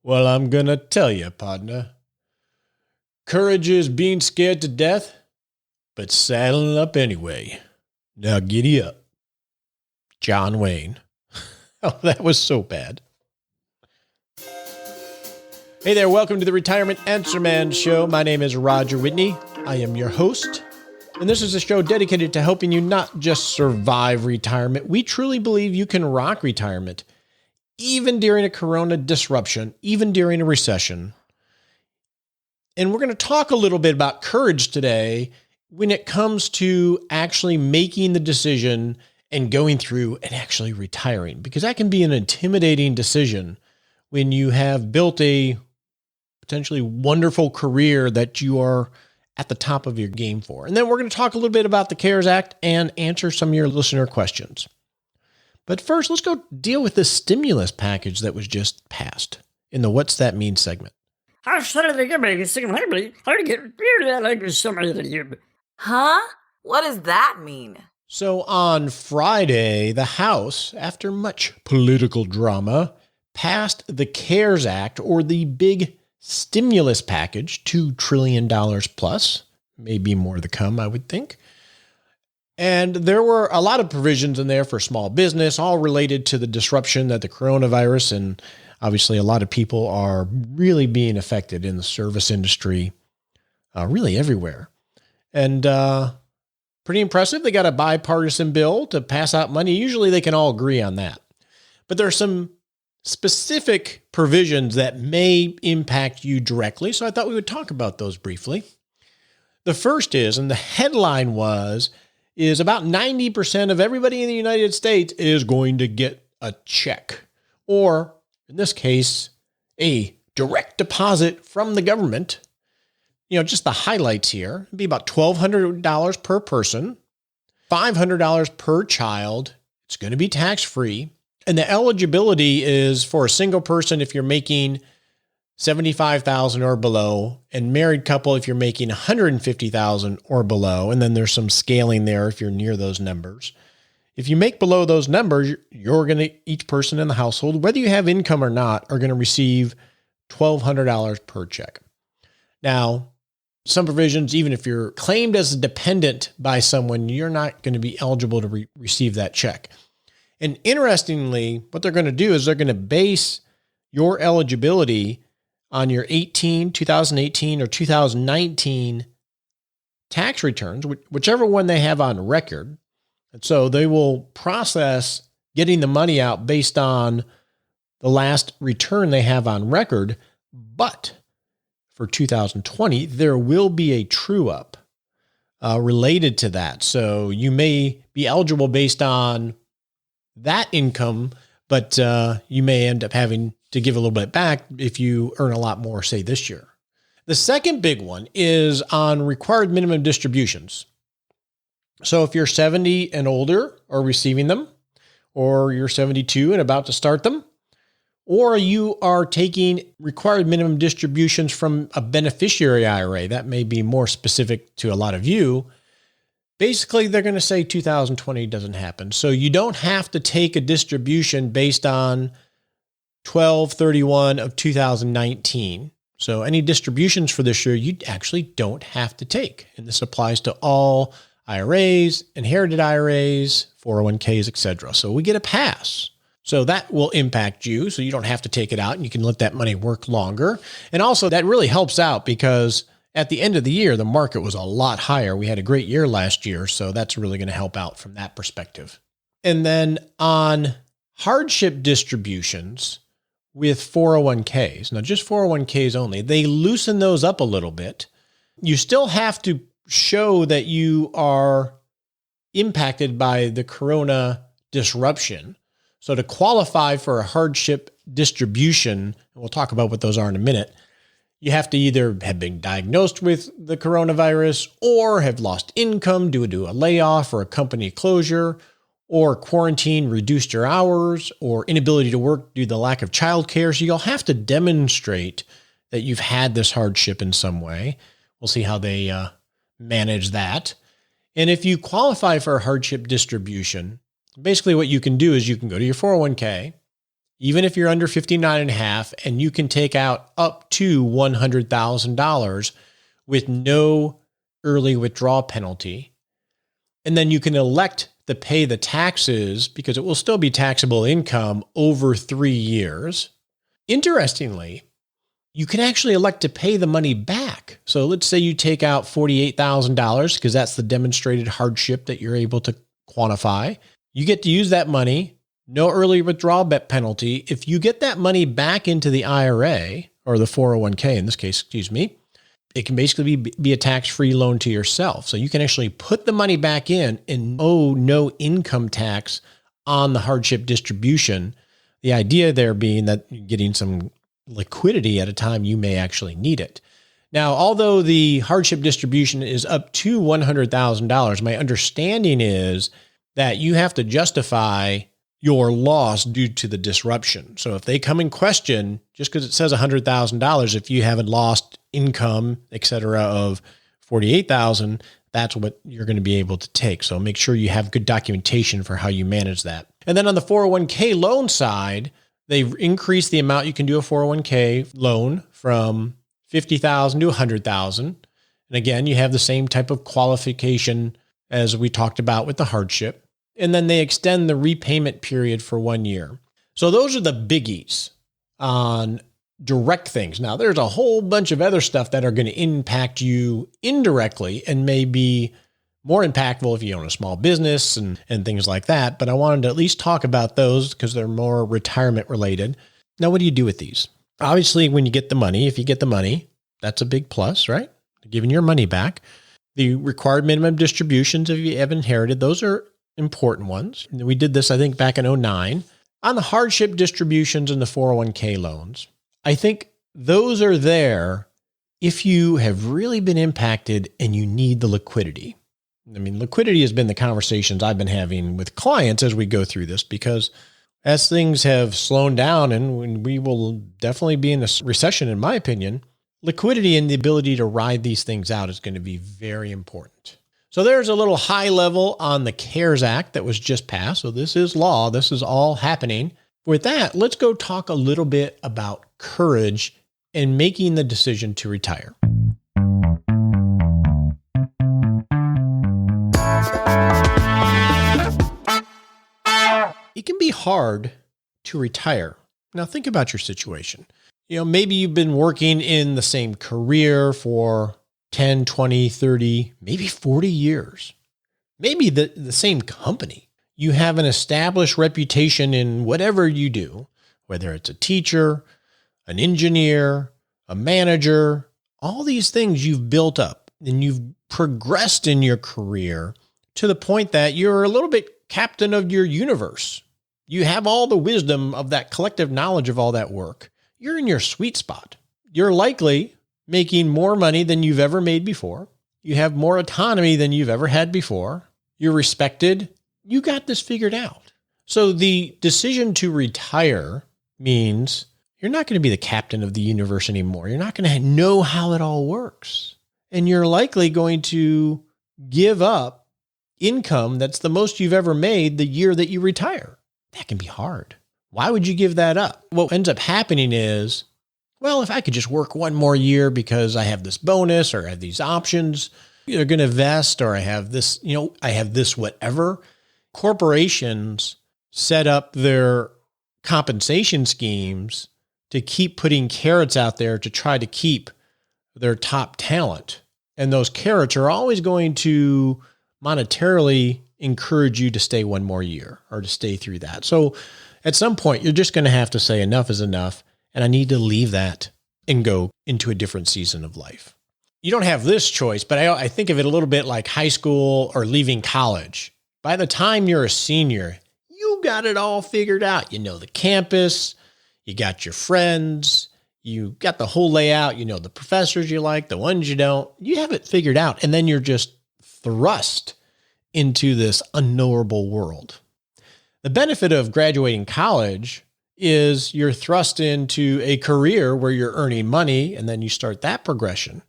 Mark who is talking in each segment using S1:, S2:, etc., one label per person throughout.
S1: Well, I'm gonna tell you, partner. Courage is being scared to death, but saddling up anyway. Now giddy up. John Wayne. Oh, that was so bad. Hey there, welcome to the Retirement Answer Man Show. My name is Roger Whitney. I am your host, and this is a show dedicated to helping you not just survive retirement. We truly believe you can rock retirement, even during a corona disruption, even during a recession. And we're going to talk a little bit about courage today when it comes to actually making the decision and going through and actually retiring, because that can be an intimidating decision when you have built a potentially wonderful career that you are at the top of your game for. And then we're going to talk a little bit about the CARES Act and answer some of your listener questions. But first, let's go deal with the stimulus package that was just passed in the What's That Mean segment.
S2: Huh? What does that mean?
S1: So on Friday, the House, after much political drama, passed the CARES Act, or the big stimulus package, $2 trillion plus, maybe more to come, I would think. And there were a lot of provisions in there for small business, all related to the disruption that the coronavirus, and obviously a lot of people are really being affected in the service industry, really everywhere. And pretty impressive. They got a bipartisan bill to pass out money. Usually they can all agree on that. But there are some specific provisions that may impact you directly, so I thought we would talk about those briefly. The first is, and the headline is about 90% of everybody in the United States is going to get a check, or in this case, a direct deposit from the government. You know, just the highlights here, it'd be about $1,200 per person, $500 per child. It's going to be tax-free. And the eligibility is for a single person if you're making $75,000 or below, and married couple if you're making $150,000 or below. And then there's some scaling there if you're near those numbers. If you make below those numbers, you're going to, each person in the household, whether you have income or not, are going to receive $1,200 per check. Now, some provisions, even if you're claimed as a dependent by someone, you're not going to be eligible to receive that check. And interestingly, what they're going to do is they're going to base your eligibility on your 2018 or 2019 tax returns, whichever one they have on record. And so they will process getting the money out based on the last return they have on record. But for 2020, there will be a true-up related to that. So you may be eligible based on that income, but you may end up having to give a little bit back if you earn a lot more, say, this year. The second big one is on required minimum distributions. So if you're 70 and older or receiving them, or you're 72 and about to start them, or you are taking required minimum distributions from a beneficiary IRA, that may be more specific to a lot of you. Basically, they're going to say 2020 doesn't happen. So you don't have to take a distribution based on 12/31 of 2019. So any distributions for this year, you actually don't have to take. And this applies to all IRAs, inherited IRAs, 401ks, etc. So we get a pass. So that will impact you. So you don't have to take it out and you can let that money work longer. And also that really helps out because at the end of the year, the market was a lot higher. We had a great year last year. So that's really going to help out from that perspective. And then on hardship distributions with 401ks, now just 401ks only, they loosen those up a little bit. You still have to show that you are impacted by the corona disruption. So to qualify for a hardship distribution, and we'll talk about what those are in a minute, you have to either have been diagnosed with the coronavirus or have lost income due to a layoff or a company closure, or quarantine reduced your hours, or inability to work due to the lack of childcare. So you'll have to demonstrate that you've had this hardship in some way. We'll see how they manage that. And if you qualify for a hardship distribution, basically what you can do is you can go to your 401k, even if you're under 59 and a half, and you can take out up to $100,000 with no early withdrawal penalty. And then you can elect to pay the taxes because it will still be taxable income over 3 years. Interestingly, you can actually elect to pay the money back. So let's say you take out $48,000 because that's the demonstrated hardship that you're able to quantify. You get to use that money, no early withdrawal penalty. If you get that money back into the IRA or the 401k in this case, it can basically be a tax-free loan to yourself. So you can actually put the money back in and owe no income tax on the hardship distribution. The idea there being that you're getting some liquidity at a time you may actually need it. Now, although the hardship distribution is up to $100,000, my understanding is that you have to justify your loss due to the disruption. So if they come and question, just because it says $100,000, if you haven't lost income, et cetera, of $48,000, that's what you're going to be able to take. So make sure you have good documentation for how you manage that. And then on the 401k loan side, they've increased the amount you can do a 401k loan from $50,000 to $100,000. And again, you have the same type of qualification as we talked about with the hardship. And then they extend the repayment period for 1 year. So those are the biggies on direct things. Now, there's a whole bunch of other stuff that are going to impact you indirectly and may be more impactful if you own a small business and things like that. But I wanted to at least talk about those because they're more retirement related. Now, what do you do with these? Obviously, when you get the money, if you get the money, that's a big plus, right? Giving your money back. The required minimum distributions, if you have inherited, those are important ones. We did this, I think, back in 2009. On the hardship distributions and the 401k loans, I think those are there if you have really been impacted and you need the liquidity. I mean, liquidity has been the conversations I've been having with clients as we go through this, because as things have slowed down and we will definitely be in a recession, in my opinion, liquidity and the ability to ride these things out is going to be very important. So there's a little high level on the CARES Act that was just passed. So this is law. This is all happening. With that, let's go talk a little bit about courage and making the decision to retire. It can be hard to retire. Now think about your situation. Maybe you've been working in the same career for 10, 20, 30, maybe 40 years. Maybe the same company. You have an established reputation in whatever you do, whether it's a teacher, an engineer, a manager, all these things you've built up and you've progressed in your career to the point that you're a little bit captain of your universe. You have all the wisdom of that collective knowledge of all that work. You're in your sweet spot. You're likely making more money than you've ever made before. You have more autonomy than you've ever had before. You're respected. You got this figured out. So the decision to retire means you're not going to be the captain of the universe anymore. You're not going to know how it all works. And you're likely going to give up income that's the most you've ever made the year that you retire. That can be hard. Why would you give that up? What ends up happening is, well, if I could just work one more year because I have this bonus or I have these options, they're going to vest, or I have this, I have this whatever. Corporations set up their compensation schemes to keep putting carrots out there to try to keep their top talent. And those carrots are always going to monetarily encourage you to stay one more year or to stay through that. So at some point, you're just going to have to say enough is enough, and I need to leave that and go into a different season of life. You don't have this choice, but I think of it a little bit like high school or leaving college. By the time you're a senior, you got it all figured out. You know the campus, you got your friends, you got the whole layout, you know the professors you like, the ones you don't. You have it figured out, and then you're just thrust into this unknowable world. The benefit of graduating college is you're thrust into a career where you're earning money, and then you start that progression.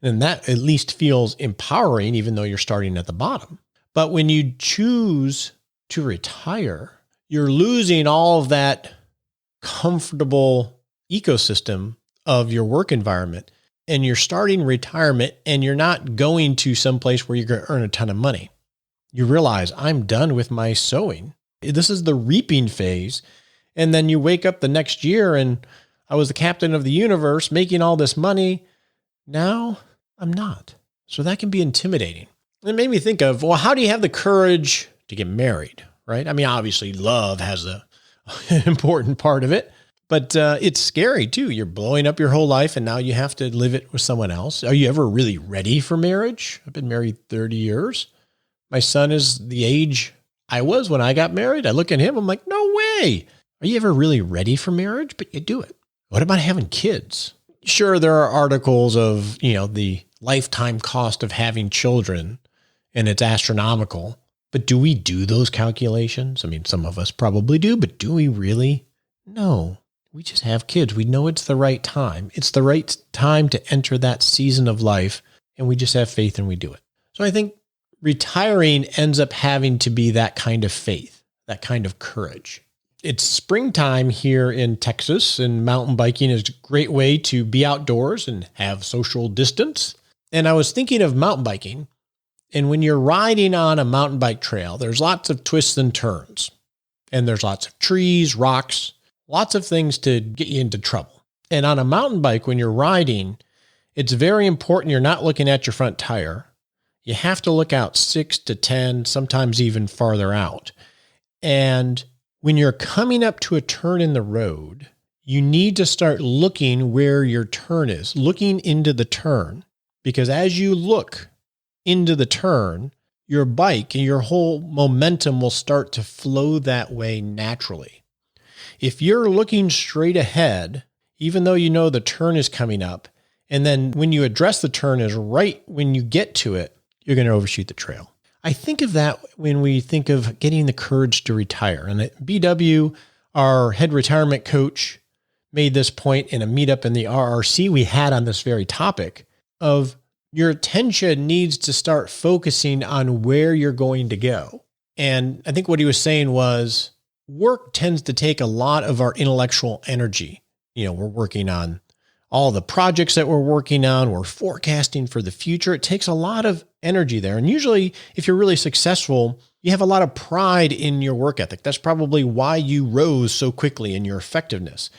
S1: And that at least feels empowering, even though you're starting at the bottom. But when you choose to retire, you're losing all of that comfortable ecosystem of your work environment, and you're starting retirement and you're not going to some place where you're going to earn a ton of money. You realize, I'm done with my sowing. This is the reaping phase. And then you wake up the next year and I was the captain of the universe making all this money. Now I'm not. So that can be intimidating. It made me think of, well, how do you have the courage to get married, right? I mean, obviously love has an important part of it, but it's scary too. You're blowing up your whole life and now you have to live it with someone else. Are you ever really ready for marriage? I've been married 30 years. My son is the age I was when I got married. I look at him, I'm like, no way. Are you ever really ready for marriage? But you do it. What about having kids? Sure, there are articles of, the lifetime cost of having children, and it's astronomical. But do we do those calculations? I mean, some of us probably do, but do we really? No. We just have kids. We know it's the right time. It's the right time to enter that season of life, and we just have faith and we do it. So I think retiring ends up having to be that kind of faith, that kind of courage. It's springtime here in Texas, and mountain biking is a great way to be outdoors and have social distance. And I was thinking of mountain biking, and when you're riding on a mountain bike trail, there's lots of twists and turns, and there's lots of trees, rocks, lots of things to get you into trouble. And on a mountain bike, when you're riding, it's very important you're not looking at your front tire. You have to look out 6 to 10, sometimes even farther out. And when you're coming up to a turn in the road, you need to start looking where your turn is, looking into the turn. Because as you look into the turn, your bike and your whole momentum will start to flow that way naturally. If you're looking straight ahead, even though you know the turn is coming up, and then when you address the turn is right when you get to it, you're going to overshoot the trail. I think of that when we think of getting the courage to retire. And at BW, our head retirement coach made this point in a meetup in the RRC we had on this very topic of your attention needs to start focusing on where you're going to go. And I think what he was saying was work tends to take a lot of our intellectual energy. We're working on all the projects that we're working on, we're forecasting for the future. It takes a lot of energy there. And usually if you're really successful, you have a lot of pride in your work ethic. That's probably why you rose so quickly in your effectiveness.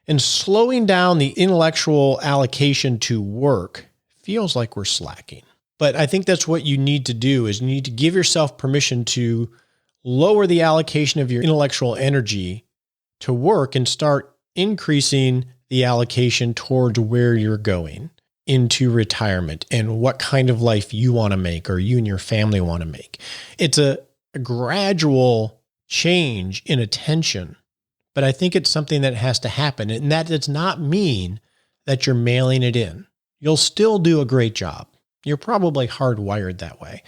S1: And slowing down the intellectual allocation to work feels like we're slacking. But I think that's what you need to do is you need to give yourself permission to lower the allocation of your intellectual energy to work and start increasing the allocation towards where you're going into retirement and what kind of life you want to make or you and your family want to make. It's a gradual change in attention, but I think it's something that has to happen. And that does not mean that you're mailing it in. You'll still do a great job. You're probably hardwired that way,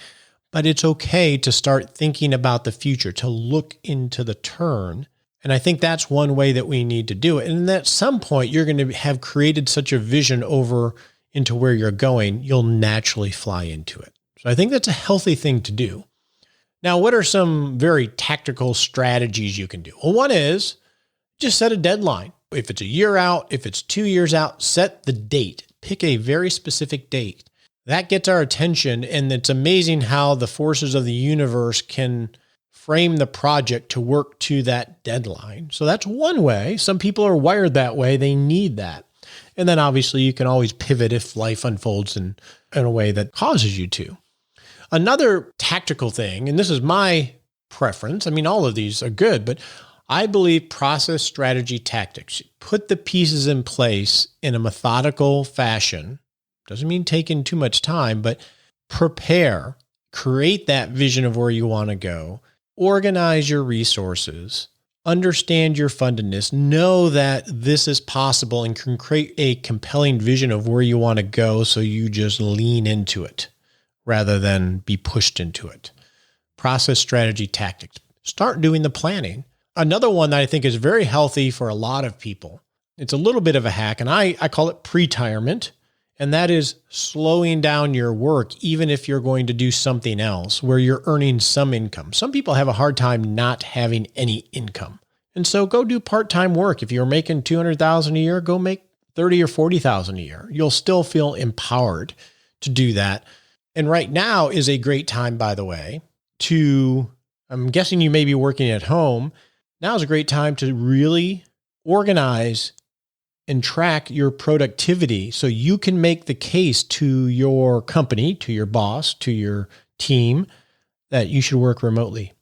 S1: but it's okay to start thinking about the future, to look into the turn. And I think that's one way that we need to do it. And at some point, you're going to have created such a vision over into where you're going, you'll naturally fly into it. So I think that's a healthy thing to do. Now, what are some very tactical strategies you can do? Well, one is just set a deadline. If it's a year out, if it's 2 years out, set the date. Pick a very specific date. That gets our attention, and it's amazing how the forces of the universe can frame the project to work to that deadline. So that's one way. Some people are wired that way. They need that. And then obviously you can always pivot if life unfolds in a way that causes you to. Another tactical thing, and this is my preference, I mean, all of these are good, but I believe process, strategy, tactics. Put the pieces in place in a methodical fashion. Doesn't mean taking too much time, but prepare, create that vision of where you want to go, organize your resources, understand your fundedness, know that this is possible and can create a compelling vision of where you want to go so you just lean into it rather than be pushed into it. Process, strategy, tactics. Start doing the planning. Another one that I think is very healthy for a lot of people, it's a little bit of a hack, and I call it pre-retirement, and that is slowing down your work even if you're going to do something else where you're earning some income. Some people have a hard time not having any income. And so go do part-time work. If you're making $200,000 a year, go make $30,000 or $40,000 a year. You'll still feel empowered to do that. And right now is a great time, by the way, I'm guessing you may be working at home. Now is a great time to really organize and track your productivity so you can make the case to your company, to your boss, to your team that you should work remotely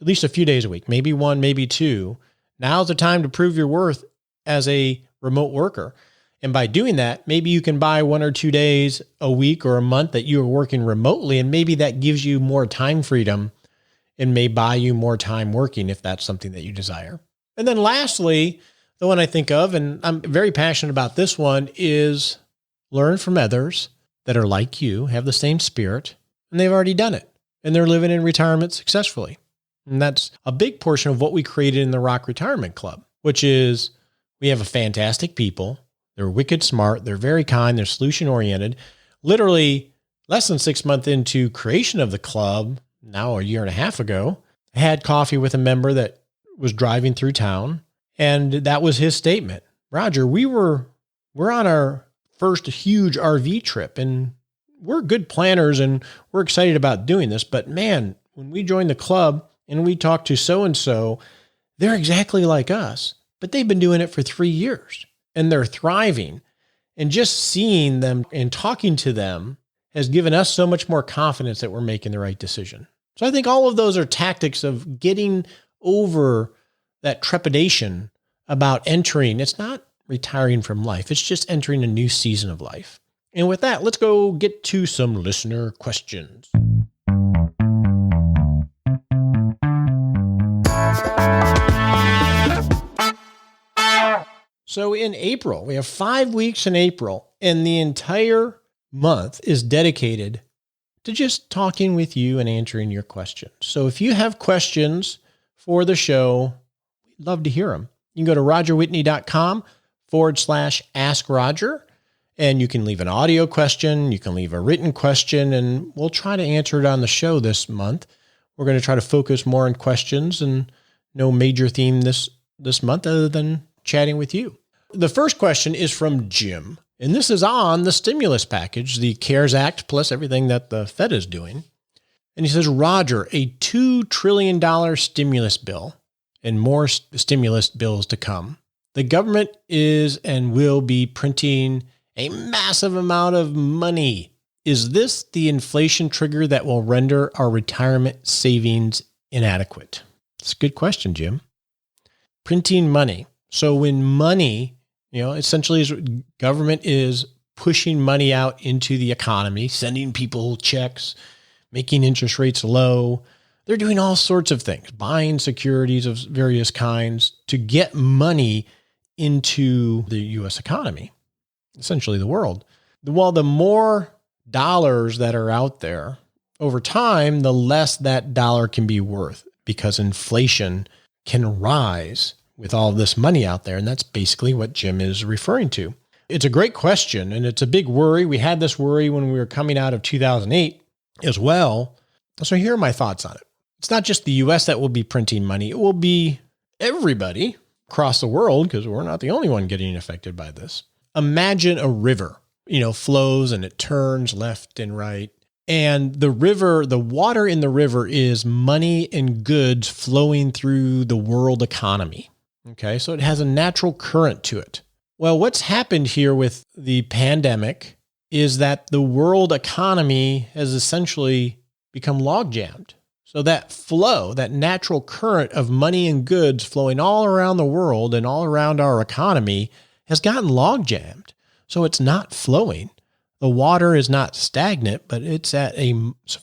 S1: at least a few days a week, maybe one, maybe two. Now's the time to prove your worth as a remote worker. And by doing that, maybe you can buy 1 or 2 days a week or a month that you are working remotely. And maybe that gives you more time freedom and may buy you more time working if that's something that you desire. And then lastly, the one I think of, and I'm very passionate about this one, is learn from others that are like you, have the same spirit, and they've already done it. And they're living in retirement successfully. And that's a big portion of what we created in the Rock Retirement Club, which is we have a fantastic people. They're wicked smart. They're very kind. They're solution oriented. Literally less than 6 months into creation of the club, now a year and a half ago, I had coffee with a member that was driving through town. And that was his statement. Roger, we're on our first huge RV trip and we're good planners and we're excited about doing this. But man, when we joined the club and we talked to so-and-so, they're exactly like us, but they've been doing it for 3 years and they're thriving. And just seeing them and talking to them has given us so much more confidence that we're making the right decision. So I think all of those are tactics of getting over that trepidation about entering. It's not retiring from life. It's just entering a new season of life. And with that, let's go get to some listener questions. So in April, we have 5 weeks in April, and the entire month is dedicated to just talking with you and answering your questions. So if you have questions for the show, we'd love to hear them. You can go to rogerwhitney.com/Ask Roger, and you can leave an audio question. You can leave a written question, and we'll try to answer it on the show this month. We're going to try to focus more on questions and no major theme this month other than chatting with you. The first question is from Jim, and this is on the stimulus package, the CARES Act, plus everything that the Fed is doing. And he says, Roger, a $2 trillion stimulus bill and more stimulus bills to come. The government is and will be printing a massive amount of money. Is this the inflation trigger that will render our retirement savings inadequate? It's a good question, Jim. Printing money. So when money, essentially government is pushing money out into the economy, sending people checks, making interest rates low. They're doing all sorts of things, buying securities of various kinds to get money into the U.S. economy, essentially the world. Well, the more dollars that are out there over time, the less that dollar can be worth because inflation can rise with all this money out there. And that's basically what Jim is referring to. It's a great question, and it's a big worry. We had this worry when we were coming out of 2008 as well. So here are my thoughts on it. It's not just the U.S. that will be printing money. It will be everybody across the world because we're not the only one getting affected by this. Imagine a river, flows and it turns left and right. And the water in the river is money and goods flowing through the world economy. Okay, so it has a natural current to it. Well, what's happened here with the pandemic is that the world economy has essentially become log jammed. So that flow, that natural current of money and goods flowing all around the world and all around our economy has gotten log jammed. So it's not flowing. The water is not stagnant, but it's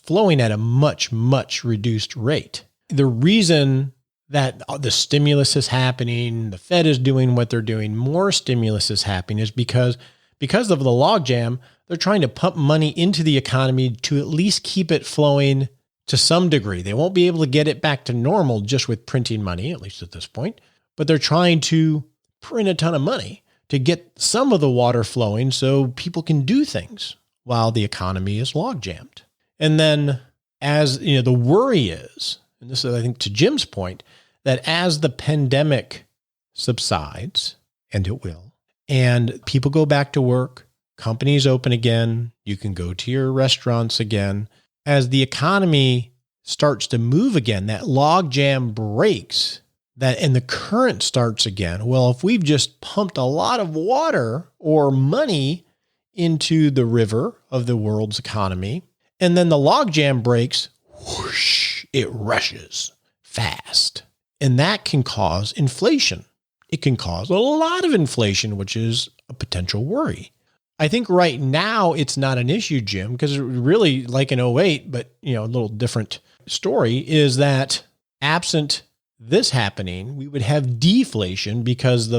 S1: flowing at a much, much reduced rate. The reason that the stimulus is happening, the Fed is doing what they're doing, more stimulus is happening is because of the logjam, they're trying to pump money into the economy to at least keep it flowing to some degree. They won't be able to get it back to normal just with printing money, at least at this point, but they're trying to print a ton of money to get some of the water flowing so people can do things while the economy is log jammed. And then as the worry is, and this is, I think, to Jim's point, that as the pandemic subsides, and it will, and people go back to work, companies open again, you can go to your restaurants again, as the economy starts to move again, that logjam breaks, and the current starts again. Well, if we've just pumped a lot of water or money into the river of the world's economy, and then the logjam breaks, whoosh, it rushes fast. And that can cause inflation. It can cause a lot of inflation, which is a potential worry. I think right now it's not an issue, Jim, because really like in '08, but a little different story, is that absent this happening, we would have deflation because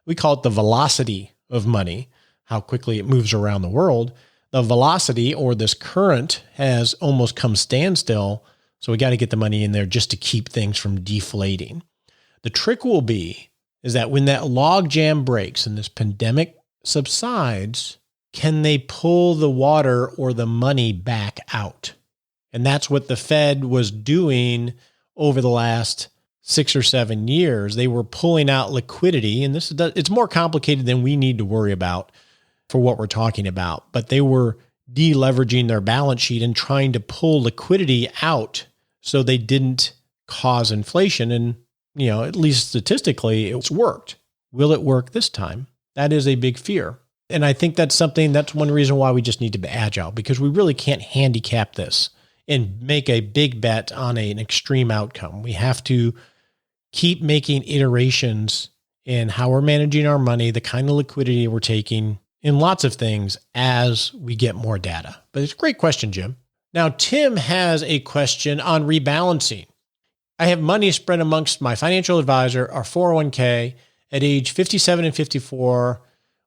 S1: we call it the velocity of money, how quickly it moves around the world. The velocity, or this current, has almost come standstill. So we got to get the money in there just to keep things from deflating. The trick will be is that when that log jam breaks and this pandemic subsides, can they pull the water or the money back out? And that's what the Fed was doing over the last 6 or 7 years. They were pulling out liquidity, and it's more complicated than we need to worry about for what we're talking about. But they were deleveraging their balance sheet and trying to pull liquidity out so they didn't cause inflation. And, at least statistically, it's worked. Will it work this time? That is a big fear. And I think that's one reason why we just need to be agile, because we really can't handicap this and make a big bet on an extreme outcome. We have to keep making iterations in how we're managing our money, the kind of liquidity we're taking, in lots of things as we get more data. But it's a great question, Jim. Now, Tim has a question on rebalancing. I have money spread amongst my financial advisor, our 401k, at age 57 and 54.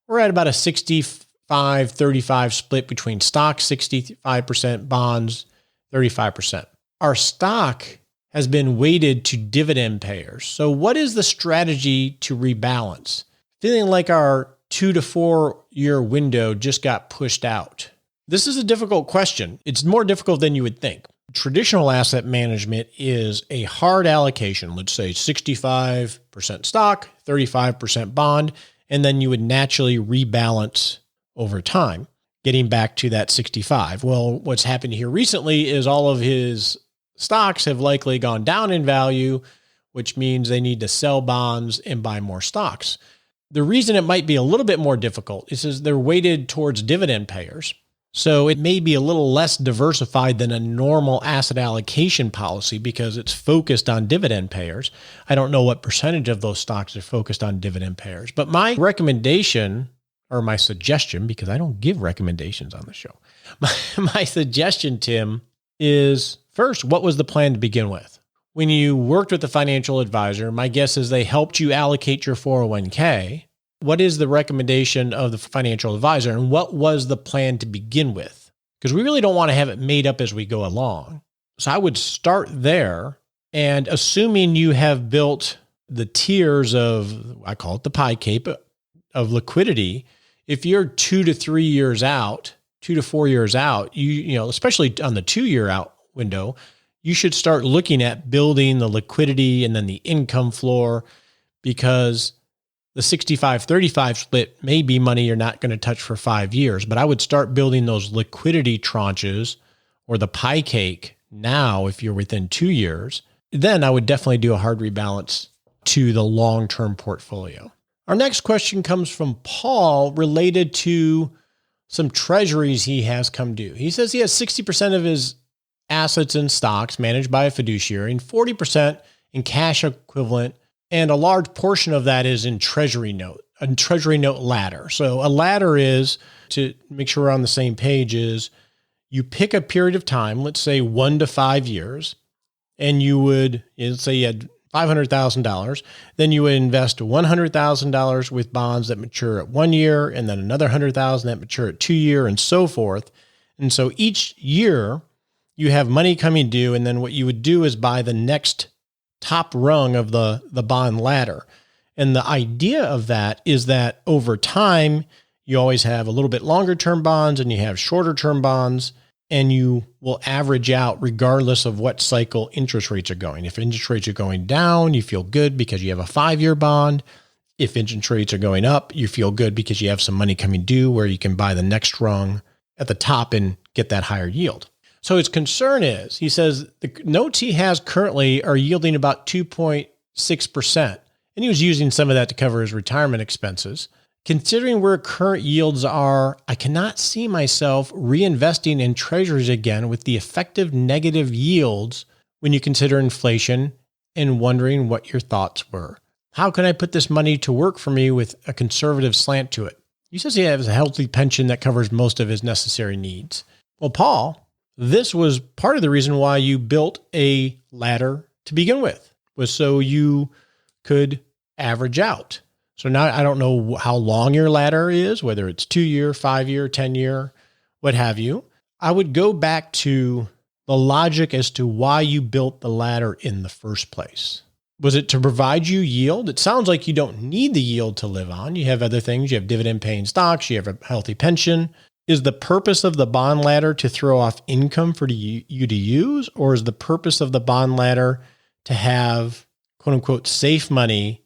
S1: We're at about a 65-35 split between stocks, 65%, bonds, 35%. Our stock has been weighted to dividend payers. So what is the strategy to rebalance? Feeling like our 2 to 4 year window just got pushed out. This is a difficult question. It's more difficult than you would think. Traditional asset management is a hard allocation. Let's say 65% stock, 35% bond, and then you would naturally rebalance over time, getting back to that 65. Well, what's happened here recently is all of his stocks have likely gone down in value, which means they need to sell bonds and buy more stocks. The reason it might be a little bit more difficult is they're weighted towards dividend payers. So it may be a little less diversified than a normal asset allocation policy because it's focused on dividend payers. I don't know what percentage of those stocks are focused on dividend payers, but my recommendation, or my suggestion, because I don't give recommendations on the show, my suggestion, Tim, is first, what was the plan to begin with? When you worked with the financial advisor, my guess is they helped you allocate your 401k. What is the recommendation of the financial advisor, and what was the plan to begin with? Because we really don't want to have it made up as we go along. So I would start there, and assuming you have built the tiers of, I call it the pie cake of liquidity, if you're 2 to 3 years out, 2 to 4 years out, you know, especially on the 2 year out window, you should start looking at building the liquidity and then the income floor, because the 65-35 split may be money you're not going to touch for 5 years, but I would start building those liquidity tranches or the pie cake now if you're within 2 years. Then I would definitely do a hard rebalance to the long-term portfolio. Our next question comes from Paul related to some treasuries he has come due. He says he has 60% of his assets in stocks managed by a fiduciary and 40% in cash equivalent, and a large portion of that is in treasury note, a treasury note ladder. So a ladder is, to make sure we're on the same page, is you pick a period of time, let's say 1 to 5 years, and you would, let's say you had $500,000, then you would invest $100,000 with bonds that mature at 1 year, and then another $100,000 that mature at 2 years, and so forth. And so each year you have money coming due, and then what you would do is buy the next top rung of the bond ladder. And the idea of that is that over time, you always have a little bit longer term bonds and you have shorter term bonds. and you will average out regardless of what cycle interest rates are going. If interest rates are going down, you feel good because you have a 5-year bond. If interest rates are going up, you feel good because you have some money coming due where you can buy the next rung at the top and get that higher yield. So his concern is, he says the notes he has currently are yielding about 2.6%. And he was using some of that to cover his retirement expenses. Considering where current yields are, I cannot see myself reinvesting in treasuries again with the effective negative yields when you consider inflation, and wondering what your thoughts were. How can I put this money to work for me with a conservative slant to it? He says he has a healthy pension that covers most of his necessary needs. Well, Paul, this was part of the reason why you built a ladder to begin with, was so you could average out. So now I don't know how long your ladder is, whether it's 2-year, 5-year, 10-year, what have you. I would go back to the logic as to why you built the ladder in the first place. Was it to provide you yield? It sounds like you don't need the yield to live on. You have other things. You have dividend paying stocks. You have a healthy pension. Is the purpose of the bond ladder to throw off income for you to use? Or is the purpose of the bond ladder to have quote unquote safe money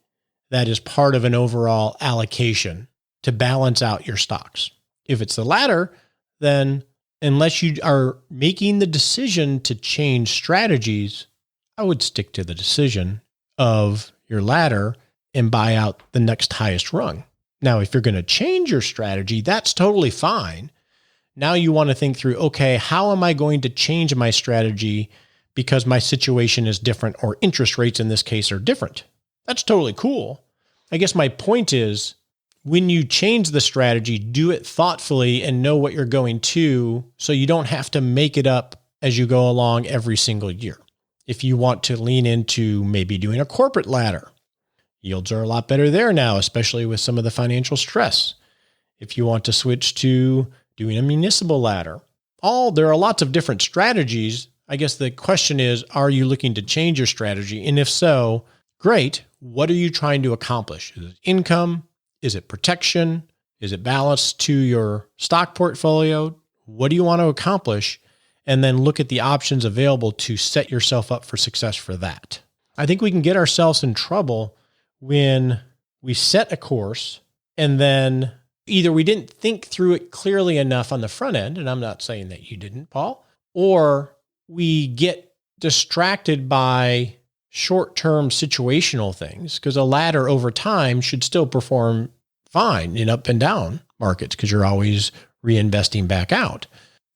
S1: that is part of an overall allocation to balance out your stocks? If it's the latter, then unless you are making the decision to change strategies, I would stick to the decision of your ladder and buy out the next highest rung. Now, if you're going to change your strategy, that's totally fine. Now you want to think through, okay, how am I going to change my strategy because my situation is different, or interest rates in this case are different? That's totally cool. I guess my point is, when you change the strategy, do it thoughtfully and know what you're going to, so you don't have to make it up as you go along every single year. If you want to lean into maybe doing a corporate ladder, yields are a lot better there now, especially with some of the financial stress. If you want to switch to doing a municipal ladder, there are lots of different strategies. I guess the question is, are you looking to change your strategy? And if so, great. What are you trying to accomplish? Is it income? Is it protection? Is it balance to your stock portfolio? What do you want to accomplish? And then look at the options available to set yourself up for success for that. I think we can get ourselves in trouble when we set a course and then either we didn't think through it clearly enough on the front end, and I'm not saying that you didn't, Paul, or we get distracted by short-term situational things, because a ladder over time should still perform fine in up and down markets because you're always reinvesting back out.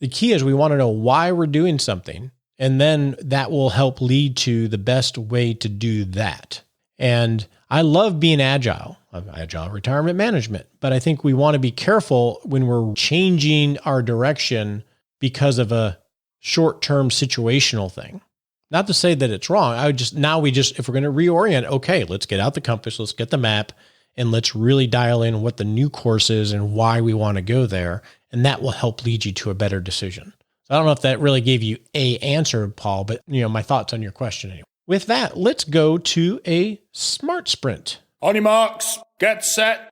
S1: The key is we want to know why we're doing something, and then that will help lead to the best way to do that. And I love being agile retirement management, but I think we want to be careful when we're changing our direction because of a short-term situational thing. Not to say that it's wrong. If we're going to reorient, okay, let's get out the compass, let's get the map, and let's really dial in what the new course is and why we want to go there. And that will help lead you to a better decision. So I don't know if that really gave you an answer, Paul, but my thoughts on your question anyway. With that, let's go to a SMART sprint.
S3: On your marks, get set.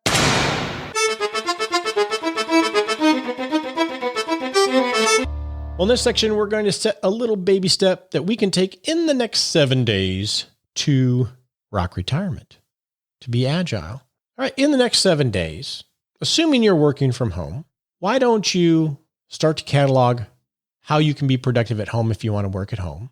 S1: Well, in this section, we're going to set a little baby step that we can take in the next 7 days to rock retirement, to be agile. All right, in the next 7 days, assuming you're working from home, why don't you start to catalog how you can be productive at home if you want to work at home?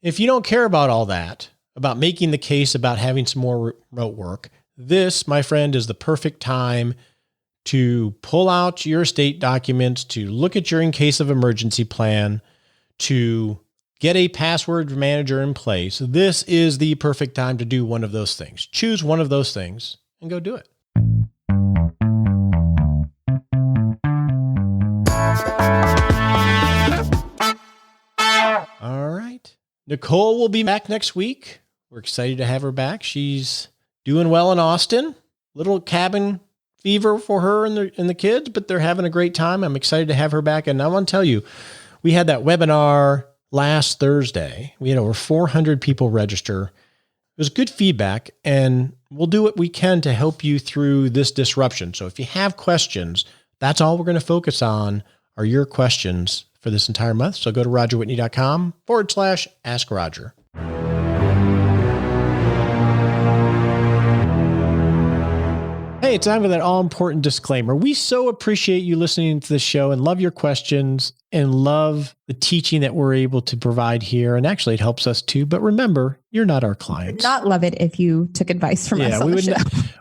S1: If you don't care about all that, about making the case about having some more remote work, this, my friend, is the perfect time to pull out your estate documents, to look at your in case of emergency plan, to get a password manager in place. This is the perfect time to do one of those things. Choose one of those things and go do it. All right. Nicole will be back next week. We're excited to have her back. She's doing well in Austin. Little cabin fever for her and the kids, but they're having a great time. I'm excited to have her back. And I want to tell you, we had that webinar last Thursday. We had over 400 people register. It was good feedback, and we'll do what we can to help you through this disruption. So if you have questions, that's all we're going to focus on are your questions for this entire month. So go to rogerwhitney.com/Ask Roger. Hey, it's time for that all-important disclaimer. We so appreciate you listening to the show and love your questions and love the teaching that we're able to provide here. And actually, it helps us too. But remember, you're not our clients.
S4: Not love it if you took advice from us on the show.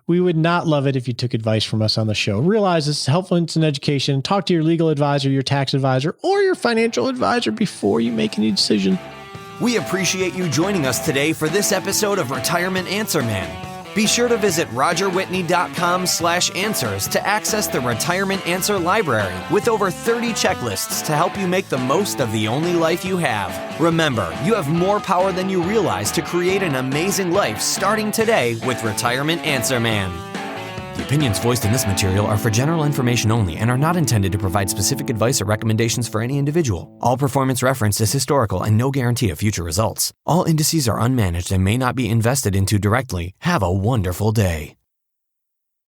S1: We would not love it if you took advice from us on the show. Realize this is helpful in education. Talk to your legal advisor, your tax advisor, or your financial advisor before you make any decision.
S5: We appreciate you joining us today for this episode of Retirement Answer Man. Be sure to visit rogerwhitney.com/answers to access the Retirement Answer Library with over 30 checklists to help you make the most of the only life you have. Remember, you have more power than you realize to create an amazing life starting today with Retirement Answer Man. The opinions voiced in this material are for general information only and are not intended to provide specific advice or recommendations for any individual. All performance referenced is historical and no guarantee of future results. All indices are unmanaged and may not be invested into directly. Have a wonderful day.